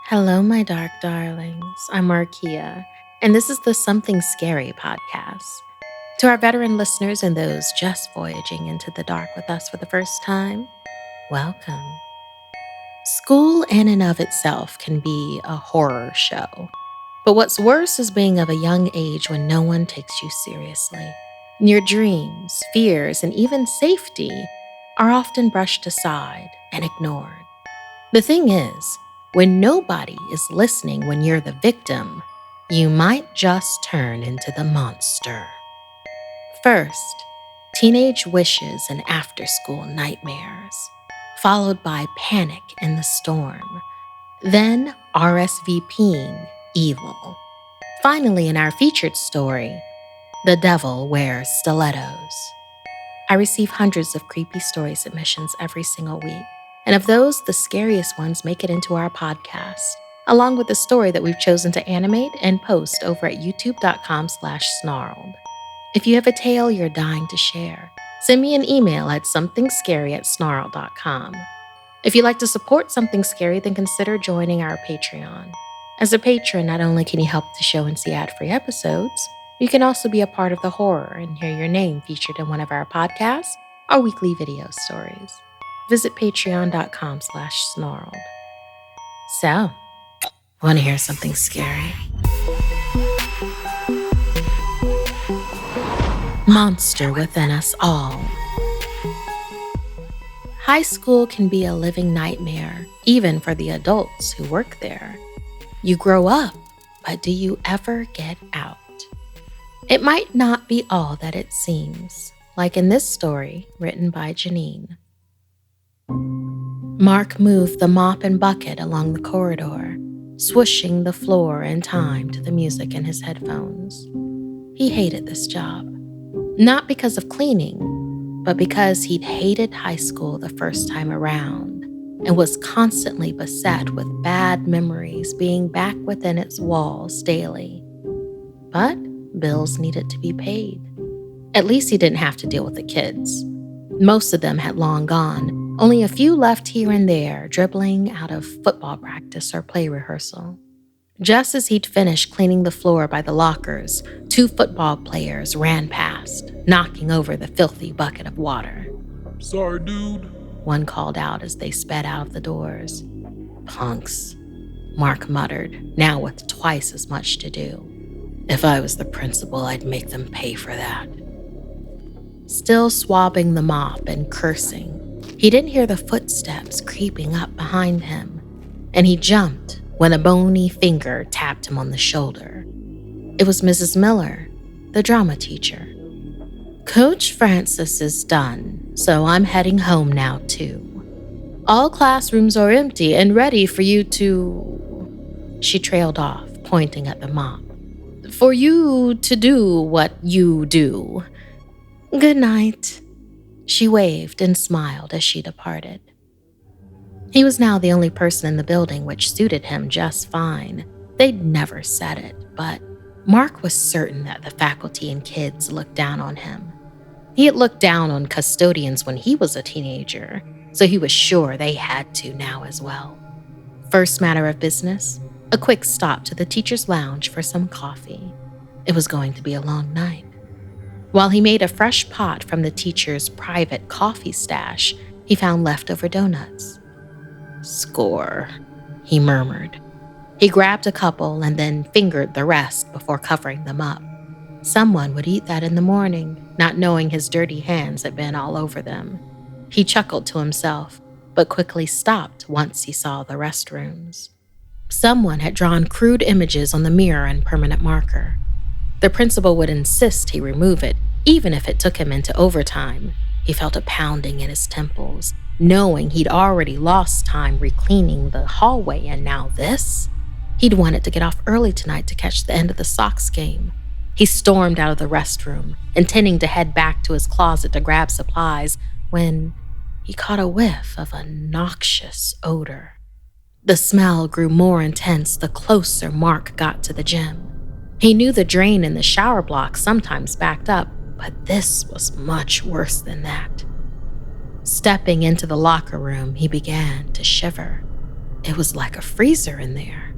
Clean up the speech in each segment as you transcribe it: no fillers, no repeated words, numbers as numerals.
Hello, my dark darlings. I'm Markia, and this is the Something Scary podcast. To our veteran listeners and those just voyaging into the dark with us for the first time, welcome. School in and of itself can be a horror show, but what's worse is being of a young age when no one takes you seriously. Your dreams, fears, and even safety are often brushed aside and ignored. The thing is, when nobody is listening when you're the victim, you might just turn into the monster. First, teenage wishes and after-school nightmares, followed by panic in the storm. Then RSVPing evil. Finally, in our featured story, the devil wears stilettos. I receive hundreds of creepy story submissions every single week. And of those, the scariest ones make it into our podcast, along with the story that we've chosen to animate and post over at youtube.com/snarled. If you have a tale you're dying to share, send me an email at somethingscary@snarled.com. If you'd like to support Something Scary, then consider joining our Patreon. As a patron, not only can you help the show and see ad-free episodes, you can also be a part of the horror and hear your name featured in one of our podcasts or weekly video stories. Visit patreon.com/snarled. So, want to hear something scary? Monster within us all. High school can be a living nightmare, even for the adults who work there. You grow up, but do you ever get out? It might not be all that it seems, like in this story written by Janine. Mark moved the mop and bucket along the corridor, swooshing the floor in time to the music in his headphones. He hated this job, not because of cleaning, but because he'd hated high school the first time around and was constantly beset with bad memories being back within its walls daily. But bills needed to be paid. At least he didn't have to deal with the kids. Most of them had long gone, only a few left here and there, dribbling out of football practice or play rehearsal. Just as he'd finished cleaning the floor by the lockers, 2 football players ran past, knocking over the filthy bucket of water. "Sorry, dude," one called out as they sped out of the doors. "Punks," Mark muttered, now with twice as much to do. "If I was the principal, I'd make them pay for that." Still swabbing the mop and cursing, he didn't hear the footsteps creeping up behind him, and he jumped when a bony finger tapped him on the shoulder. It was Mrs. Miller, the drama teacher. "Coach Francis is done, so I'm heading home now too. All classrooms are empty and ready for you to..." She trailed off, pointing at the mop. "For you to do what you do. Good night." She waved and smiled as she departed. He was now the only person in the building, which suited him just fine. They'd never said it, but Mark was certain that the faculty and kids looked down on him. He had looked down on custodians when he was a teenager, so he was sure they had to now as well. First matter of business, a quick stop to the teacher's lounge for some coffee. It was going to be a long night. While he made a fresh pot from the teacher's private coffee stash, he found leftover donuts. "Score," he murmured. He grabbed a couple and then fingered the rest before covering them up. Someone would eat that in the morning, not knowing his dirty hands had been all over them. He chuckled to himself, but quickly stopped once he saw the restrooms. Someone had drawn crude images on the mirror and permanent marker. The principal would insist he remove it, even if it took him into overtime. He felt a pounding in his temples, knowing he'd already lost time recleaning the hallway, and now this? He'd wanted to get off early tonight to catch the end of the Sox game. He stormed out of the restroom, intending to head back to his closet to grab supplies, when he caught a whiff of a noxious odor. The smell grew more intense the closer Mark got to the gym. He knew the drain in the shower block sometimes backed up, but this was much worse than that. Stepping into the locker room, he began to shiver. It was like a freezer in there.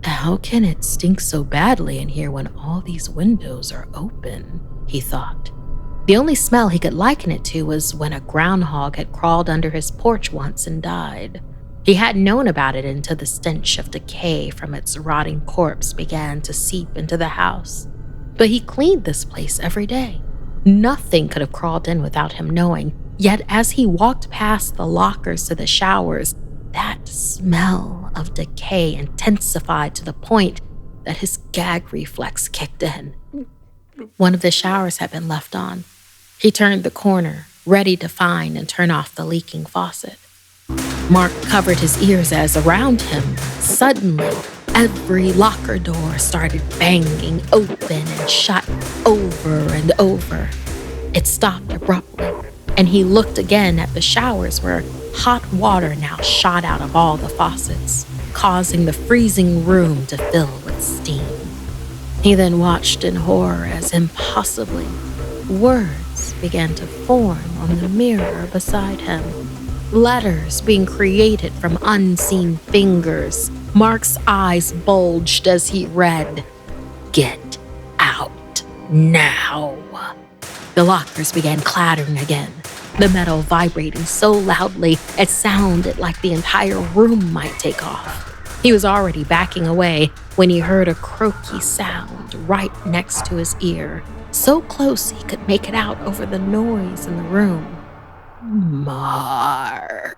How can it stink so badly in here when all these windows are open? He thought. The only smell he could liken it to was when a groundhog had crawled under his porch once and died. He hadn't known about it until the stench of decay from its rotting corpse began to seep into the house. But he cleaned this place every day. Nothing could have crawled in without him knowing. Yet as he walked past the lockers to the showers, that smell of decay intensified to the point that his gag reflex kicked in. One of the showers had been left on. He turned the corner, ready to find and turn off the leaking faucet. Mark covered his ears as around him, suddenly, every locker door started banging open and shut over and over. It stopped abruptly, and he looked again at the showers where hot water now shot out of all the faucets, causing the freezing room to fill with steam. He then watched in horror as impossibly words began to form on the mirror beside him. Letters being created from unseen fingers. Mark's eyes bulged as he read, "Get out now." The lockers began clattering again, the metal vibrating so loudly it sounded like the entire room might take off. He was already backing away when he heard a croaky sound right next to his ear, so close he could make it out over the noise in the room. Mark.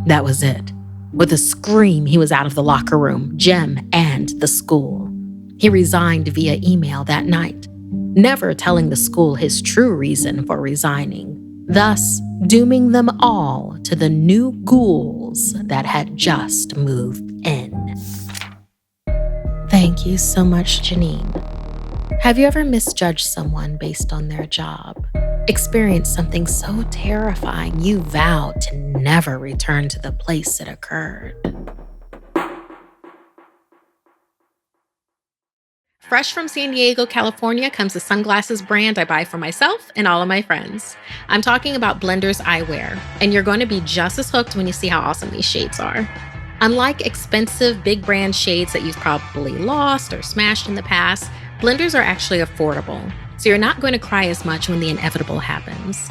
That was it. With a scream, he was out of the locker room, gym, and the school. He resigned via email that night, never telling the school his true reason for resigning, thus dooming them all to the new ghouls that had just moved in. Thank you so much, Janine. Have you ever misjudged someone based on their job? Experienced something so terrifying you vowed to never return to the place it occurred? Fresh from San Diego, California comes the sunglasses brand I buy for myself and all of my friends. I'm talking about Blenders Eyewear, and you're going to be just as hooked when you see how awesome these shades are. Unlike expensive big brand shades that you've probably lost or smashed in the past, Blenders are actually affordable, so you're not going to cry as much when the inevitable happens.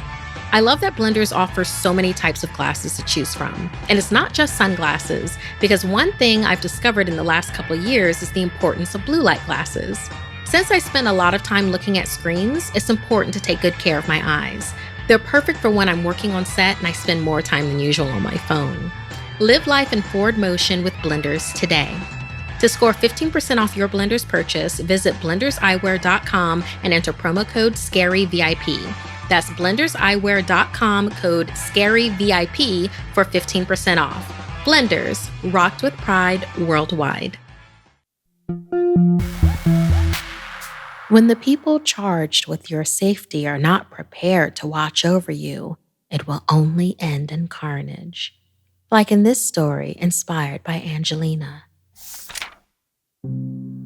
I love that Blenders offers so many types of glasses to choose from. And it's not just sunglasses, because one thing I've discovered in the last couple of years is the importance of blue light glasses. Since I spend a lot of time looking at screens, it's important to take good care of my eyes. They're perfect for when I'm working on set and I spend more time than usual on my phone. Live life in forward motion with Blenders today. To score 15% off your Blenders purchase, visit blenderseyewear.com and enter promo code SCARYVIP. That's blenderseyewear.com, code SCARYVIP for 15% off. Blenders, rocked with pride worldwide. When the people charged with your safety are not prepared to watch over you, it will only end in carnage. Like in this story inspired by Angelina.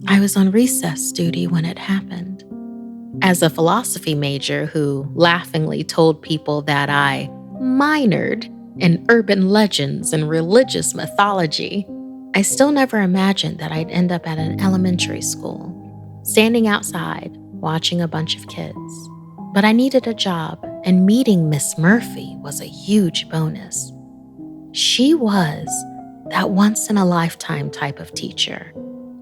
I was on recess duty when it happened. As a philosophy major who laughingly told people that I minored in urban legends and religious mythology, I still never imagined that I'd end up at an elementary school, standing outside, watching a bunch of kids. But I needed a job, and meeting Miss Murphy was a huge bonus. She was that once-in-a-lifetime type of teacher,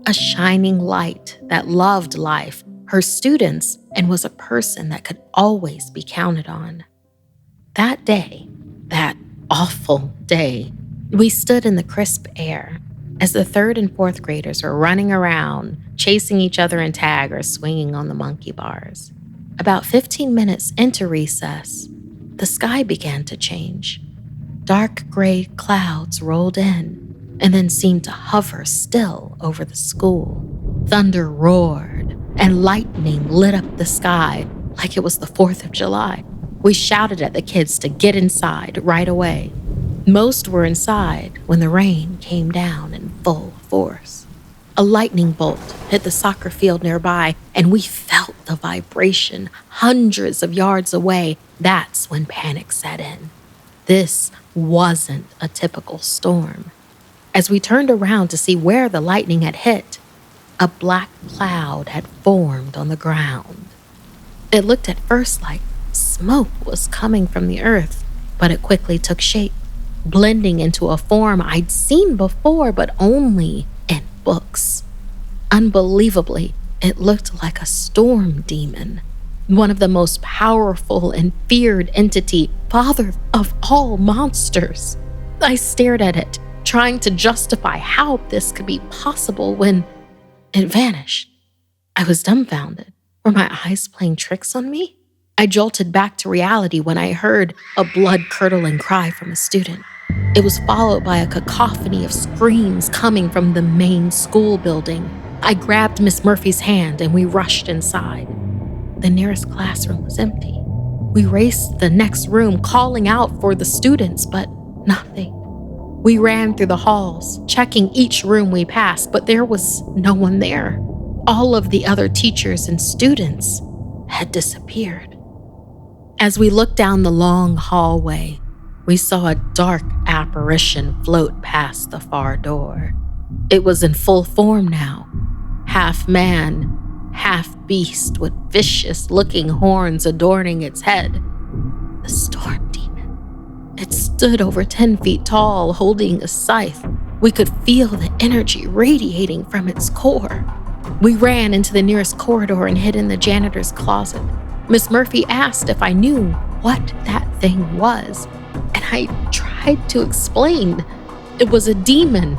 a shining light that loved life, her students, and was a person that could always be counted on. That day, that awful day, we stood in the crisp air as the 3rd and 4th graders were running around, chasing each other in tag or swinging on the monkey bars. About 15 minutes into recess, the sky began to change. Dark gray clouds rolled in and then seemed to hover still over the school. Thunder roared and lightning lit up the sky like it was the 4th of July. We shouted at the kids to get inside right away. Most were inside when the rain came down in full force. A lightning bolt hit the soccer field nearby, and we felt the vibration hundreds of yards away. That's when panic set in. This wasn't a typical storm. As we turned around to see where the lightning had hit, a black cloud had formed on the ground. It looked at first like smoke was coming from the earth, but it quickly took shape, blending into a form I'd seen before, but only in books. Unbelievably, it looked like a storm demon, one of the most powerful and feared entity, father of all monsters. I stared at it, trying to justify how this could be possible when it vanished. I was dumbfounded. Were my eyes playing tricks on me? I jolted back to reality when I heard a blood-curdling cry from a student. It was followed by a cacophony of screams coming from the main school building. I grabbed Miss Murphy's hand and we rushed inside. The nearest classroom was empty. We raced to the next room, calling out for the students, but nothing. We ran through the halls, checking each room we passed, but there was no one there. All of the other teachers and students had disappeared. As we looked down the long hallway, we saw a dark apparition float past the far door. It was in full form now, half man, half beast, with vicious-looking horns adorning its head. The storm demon. It stood over 10 feet tall, holding a scythe. We could feel the energy radiating from its core. We ran into the nearest corridor and hid in the janitor's closet. Miss Murphy asked if I knew what that thing was, and I tried to explain. It was a demon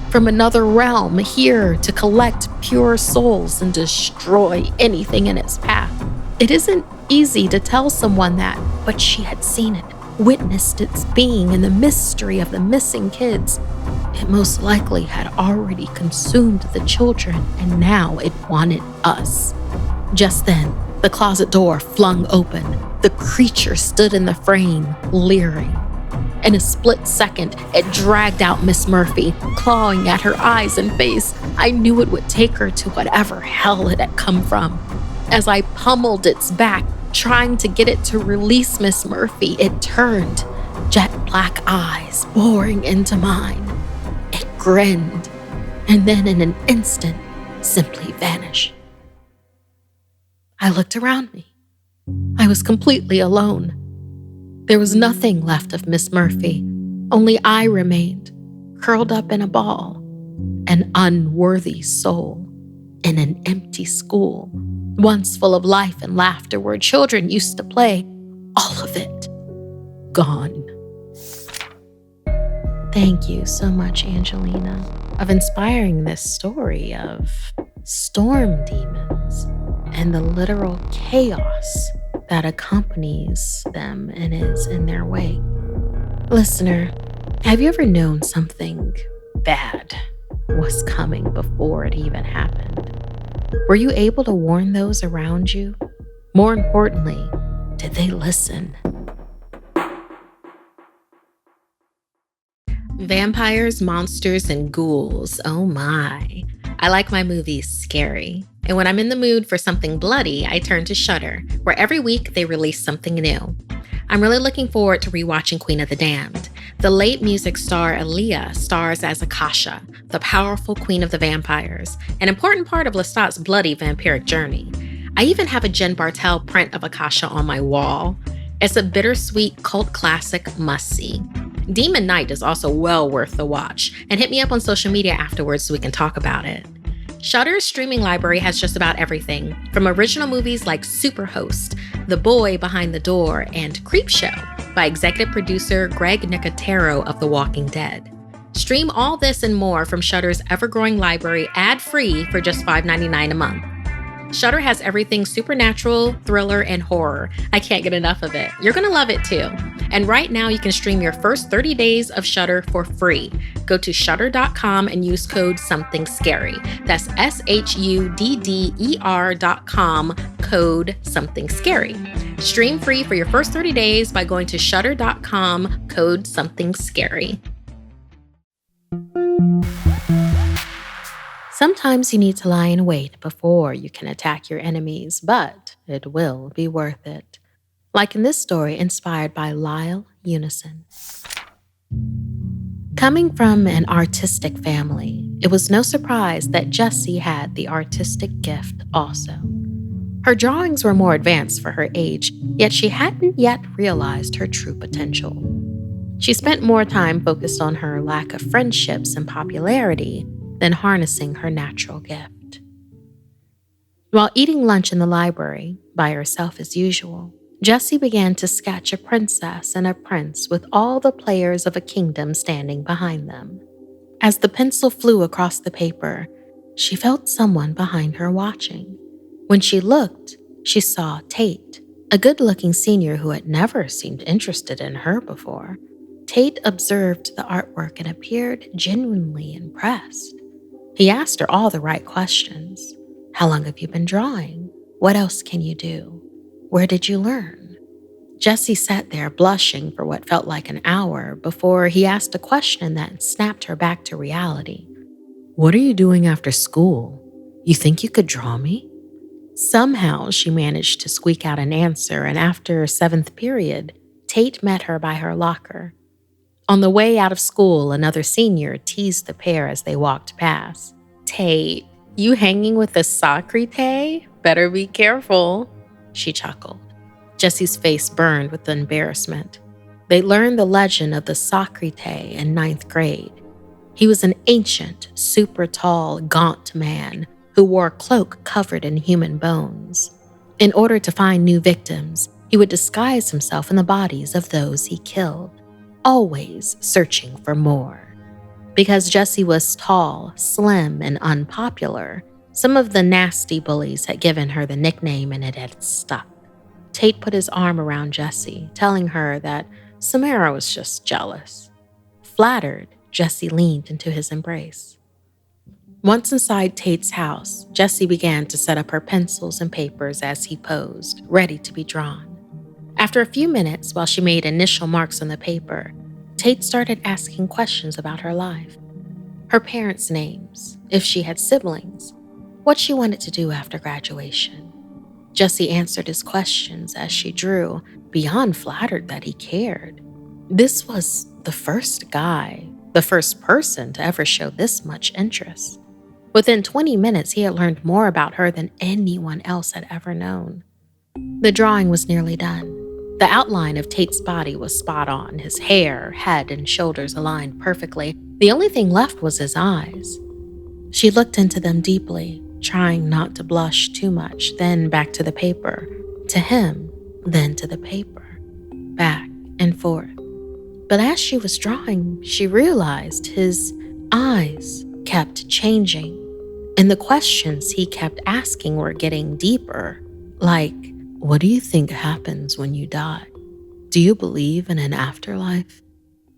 from another realm, here to collect pure souls and destroy anything in its path. It isn't easy to tell someone that, but she had seen it, witnessed its being and the mystery of the missing kids. It most likely had already consumed the children, and now it wanted us. Just then, the closet door flung open. The creature stood in the frame, leering. In a split second, it dragged out Miss Murphy, clawing at her eyes and face. I knew it would take her to whatever hell it had come from. As I pummeled its back, trying to get it to release Miss Murphy, it turned, jet black eyes boring into mine. It grinned, and then in an instant, simply vanished. I looked around me. I was completely alone. There was nothing left of Miss Murphy. Only I remained, curled up in a ball, an unworthy soul in an empty school, once full of life and laughter where children used to play. All of it gone. Thank you so much, Angelina, of inspiring this story of storm demons and the literal chaos that accompanies them and is in their wake. Listener, have you ever known something bad was coming before it even happened? Were you able to warn those around you? More importantly, did they listen? Vampires, monsters, and ghouls. Oh my. I like my movies scary. And when I'm in the mood for something bloody, I turn to Shudder, where every week they release something new. I'm really looking forward to rewatching Queen of the Damned. The late music star Liall stars as Akasha, the powerful queen of the vampires, an important part of Lestat's bloody vampiric journey. I even have a Jen Bartel print of Akasha on my wall. It's a bittersweet cult classic must-see. Demon Knight is also well worth the watch, and hit me up on social media afterwards so we can talk about it. Shudder's streaming library has just about everything, from original movies like Superhost, The Boy Behind the Door, and Creepshow by executive producer Greg Nicotero of The Walking Dead. Stream all this and more from Shudder's ever-growing library ad-free for just $5.99 a month. Shudder has everything supernatural, thriller, and horror. I can't get enough of it. You're gonna love it too. And right now you can stream your first 30 days of Shudder for free. Go to shudder.com and use code SomethingScary. That's SHUDDER.com, code SomethingScary. Stream free for your first 30 days by going to shudder.com, code SomethingScary. Sometimes you need to lie in wait before you can attack your enemies, but it will be worth it. Like in this story inspired by Liall, Unison. Coming from an artistic family, it was no surprise that Jessie had the artistic gift also. Her drawings were more advanced for her age, yet she hadn't yet realized her true potential. She spent more time focused on her lack of friendships and popularity than harnessing her natural gift. While eating lunch in the library, by herself as usual, Jessie began to sketch a princess and a prince with all the players of a kingdom standing behind them. As the pencil flew across the paper, she felt someone behind her watching. When she looked, she saw Tate, a good-looking senior who had never seemed interested in her before. Tate observed the artwork and appeared genuinely impressed. He asked her all the right questions. How long have you been drawing? What else can you do? Where did you learn? Jessie sat there blushing for what felt like an hour before he asked a question that snapped her back to reality. What are you doing after school? You think you could draw me? Somehow she managed to squeak out an answer, and after 7th period, Tate met her by her locker. On the way out of school, another senior teased the pair as they walked past. Tate, you hanging with the Sakreeteh? Better be careful, she chuckled. Jessie's face burned with embarrassment. They learned the legend of the Sakreeteh in 9th grade. He was an ancient, super tall, gaunt man who wore a cloak covered in human bones. In order to find new victims, he would disguise himself in the bodies of those he killed, always searching for more. Because Jessie was tall, slim, and unpopular, some of the nasty bullies had given her the nickname and it had stuck. Tate put his arm around Jessie, telling her that Samara was just jealous. Flattered, Jessie leaned into his embrace. Once inside Tate's house, Jessie began to set up her pencils and papers as he posed, ready to be drawn. After a few minutes, while she made initial marks on the paper, Tate started asking questions about her life. Her parents' names, if she had siblings, what she wanted to do after graduation. Jessie answered his questions as she drew, beyond flattered that he cared. This was the first guy, the first person to ever show this much interest. Within 20 minutes, he had learned more about her than anyone else had ever known. The drawing was nearly done. The outline of Tate's body was spot on, his hair, head, and shoulders aligned perfectly. The only thing left was his eyes. She looked into them deeply, trying not to blush too much, then back to the paper, to him, then to the paper, back and forth. But as she was drawing, she realized his eyes kept changing, and the questions he kept asking were getting deeper, like, what do you think happens when you die? Do you believe in an afterlife?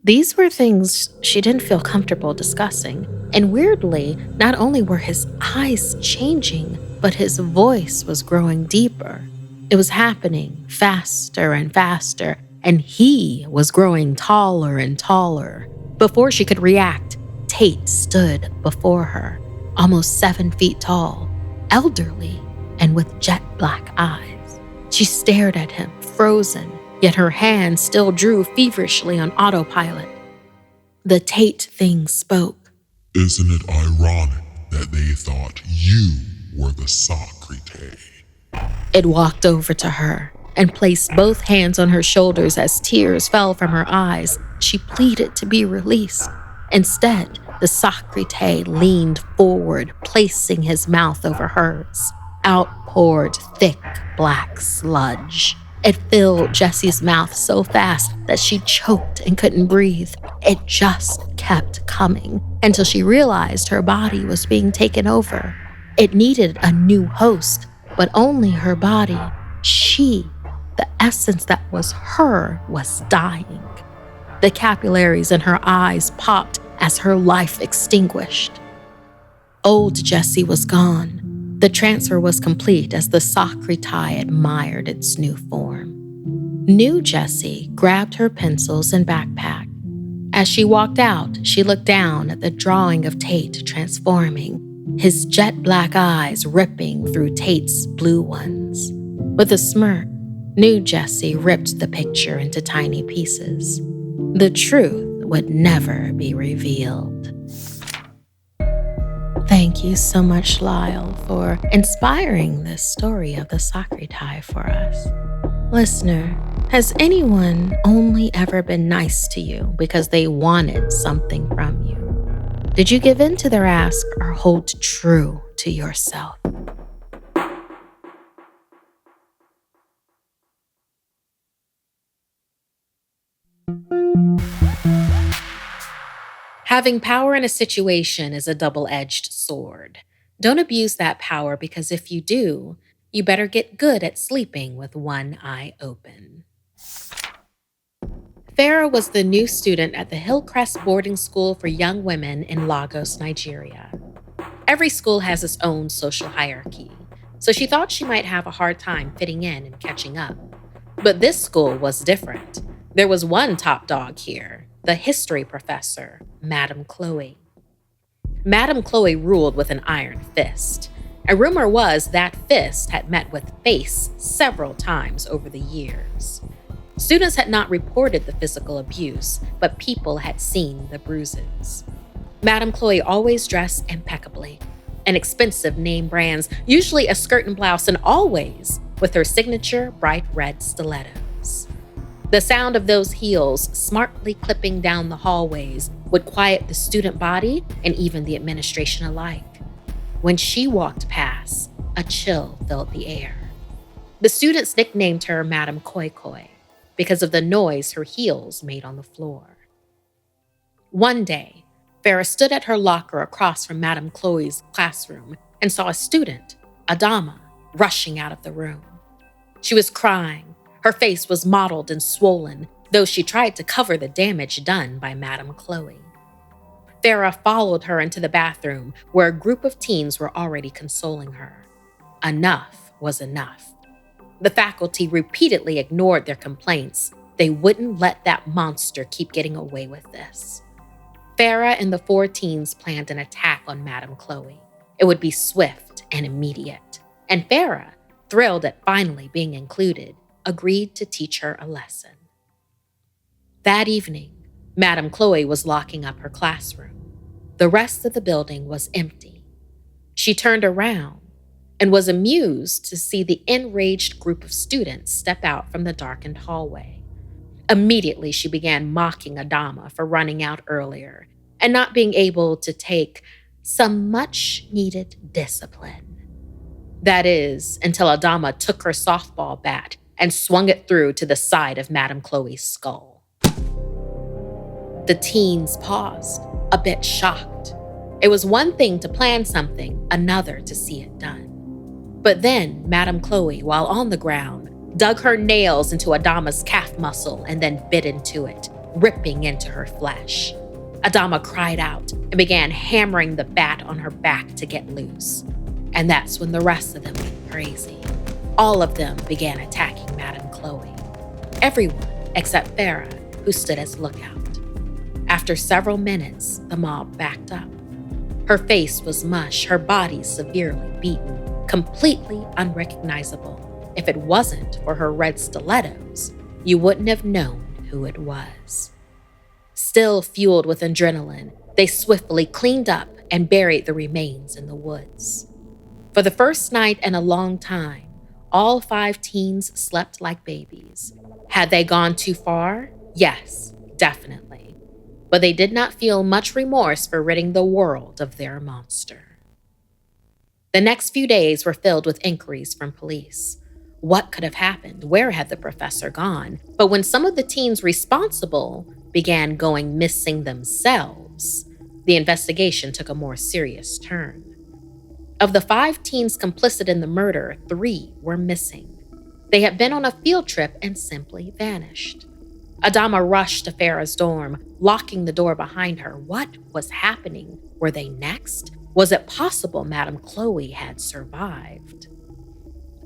These were things she didn't feel comfortable discussing, and weirdly, not only were his eyes changing, but his voice was growing deeper. It was happening faster and faster, and he was growing taller and taller. Before she could react, Tate stood before her, almost 7 feet tall, elderly, and with jet black eyes. She stared at him, frozen, yet her hand still drew feverishly on autopilot. The Tate thing spoke. Isn't it ironic that they thought you were the Sakreeteh? It walked over to her and placed both hands on her shoulders as tears fell from her eyes. She pleaded to be released. Instead, the Sakreeteh leaned forward, placing his mouth over hers. Out poured thick black sludge. It filled Jessie's mouth so fast that she choked and couldn't breathe. It just kept coming until she realized her body was being taken over. It needed a new host, but only her body. She, the essence that was her, was dying. The capillaries in her eyes popped as her life extinguished. Old Jessie was gone. The transfer was complete as the Sakreeteh admired its new form. New Jessie grabbed her pencils and backpack. As she walked out, she looked down at the drawing of Tate transforming, his jet black eyes ripping through Tate's blue ones. With a smirk, new Jessie ripped the picture into tiny pieces. The truth would never be revealed. Thank you so much, Liall, for inspiring this story of the Sakreeteh for us. Listener, has anyone only ever been nice to you because they wanted something from you? Did you give in to their ask or hold true to yourself? Having power in a situation is a double-edged sword. Don't abuse that power, because if you do, you better get good at sleeping with one eye open. Farah was the new student at the Hillcrest boarding school for young women in Lagos, Nigeria. Every school has its own social hierarchy, so she thought she might have a hard time fitting in and catching up. But this school was different. There was one top dog here, the history professor, Madame Chloe. Madame Chloe ruled with an iron fist. A rumor was that fist had met with face several times over the years. Students had not reported the physical abuse, but people had seen the bruises. Madame Chloe always dressed impeccably, in expensive name brands, usually a skirt and blouse, and always with her signature bright red stilettos. The sound of those heels smartly clipping down the hallways would quiet the student body and even the administration alike. When she walked past, a chill filled the air. The students nicknamed her Madame Koi Koi because of the noise her heels made on the floor. One day, Farah stood at her locker across from Madame Chloe's classroom and saw a student, Adama, rushing out of the room. She was crying. Her face was mottled and swollen, though she tried to cover the damage done by Madame Chloe. Farah followed her into the bathroom, where a group of teens were already consoling her. Enough was enough. The faculty repeatedly ignored their complaints. They wouldn't let that monster keep getting away with this. Farah and the 4 teens planned an attack on Madame Chloe. It would be swift and immediate, and Farah, thrilled at finally being included, agreed to teach her a lesson. That evening, Madame Chloe was locking up her classroom. The rest of the building was empty. She turned around and was amused to see the enraged group of students step out from the darkened hallway. Immediately, she began mocking Adama for running out earlier and not being able to take some much-needed discipline. That is, until Adama took her softball bat and swung it through to the side of Madame Chloe's skull. The teens paused, a bit shocked. It was one thing to plan something, another to see it done. But then Madame Chloe, while on the ground, dug her nails into Adama's calf muscle and then bit into it, ripping into her flesh. Adama cried out and began hammering the bat on her back to get loose. And that's when the rest of them went crazy. All of them began attacking Madame Chloe. Everyone except Farah, who stood as lookout. After several minutes, the mob backed up. Her face was mush, her body severely beaten, completely unrecognizable. If it wasn't for her red stilettos, you wouldn't have known who it was. Still fueled with adrenaline, they swiftly cleaned up and buried the remains in the woods. For the first night in a long time, all 5 teens slept like babies. Had they gone too far? Yes, definitely. But they did not feel much remorse for ridding the world of their monster. The next few days were filled with inquiries from police. What could have happened? Where had the professor gone? But when some of the teens responsible began going missing themselves, the investigation took a more serious turn. Of the 5 teens complicit in the murder, 3 were missing. They had been on a field trip and simply vanished. Adama rushed to Farah's dorm, locking the door behind her. What was happening? Were they next? Was it possible Madame Chloe had survived?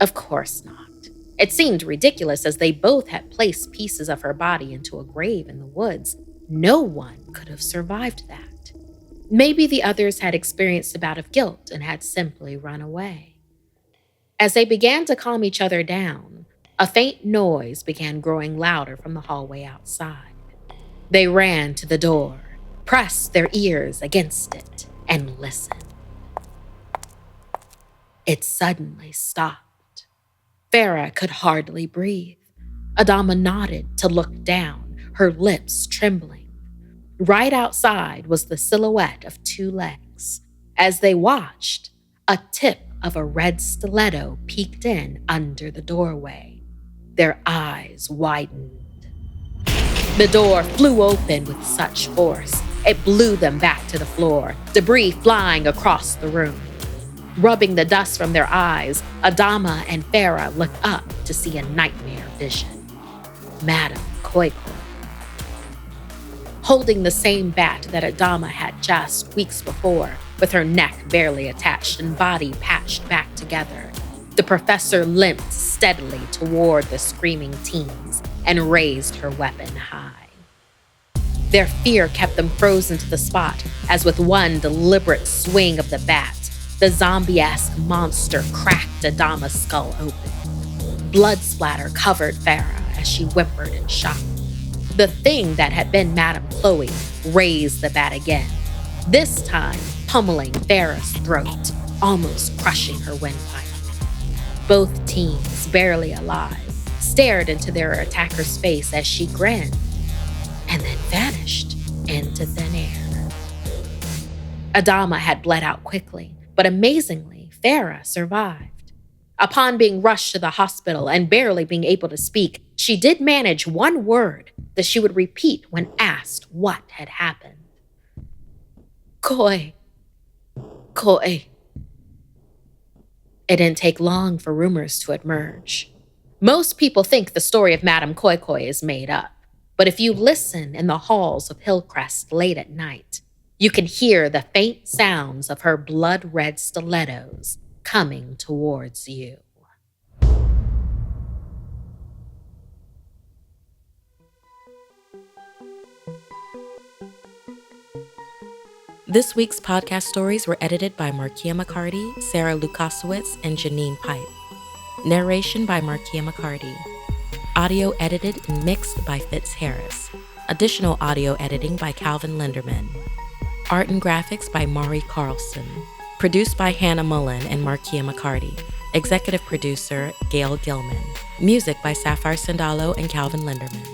Of course not. It seemed ridiculous, as they both had placed pieces of her body into a grave in the woods. No one could have survived that. Maybe the others had experienced a bout of guilt and had simply run away. As they began to calm each other down, a faint noise began growing louder from the hallway outside. They ran to the door, pressed their ears against it, and listened. It suddenly stopped. Farah could hardly breathe. Adama nodded to look down, her lips trembling. Right outside was the silhouette of two legs. As they watched, a tip of a red stiletto peeked in under the doorway. Their eyes widened. The door flew open with such force, it blew them back to the floor, debris flying across the room. Rubbing the dust from their eyes, Adama and Farah looked up to see a nightmare vision. Madame Khoikhoi, holding the same bat that Adama had just weeks before, with her neck barely attached and body patched back together. The professor limped steadily toward the screaming teens and raised her weapon high. Their fear kept them frozen to the spot as with one deliberate swing of the bat, the zombie-esque monster cracked Adama's skull open. Blood splatter covered Farah as she whimpered in shock. The thing that had been Madame Chloe raised the bat again, this time pummeling Farah's throat, almost crushing her windpipe. Both teens, barely alive, stared into their attacker's face as she grinned, and then vanished into thin air. Adama had bled out quickly, but amazingly, Farah survived. Upon being rushed to the hospital and barely being able to speak, she did manage one word that she would repeat when asked what had happened. Koi. Koi. It didn't take long for rumors to emerge. Most people think the story of Madame Khoikhoi is made up, but if you listen in the halls of Hillcrest late at night, you can hear the faint sounds of her blood-red stilettos coming towards you. This week's podcast stories were edited by Markia McCarty, Sarah Lukasiewicz, and Janine Pipe. Narration by Markia McCarty. Audio edited and mixed by Fitz Harris. Additional audio editing by Calvin Linderman. Art and graphics by Mari Carlson. Produced by Hannah Mullen and Markia McCarty. Executive producer Gail Gilman. Music by Sapphire Sandalo and Calvin Linderman.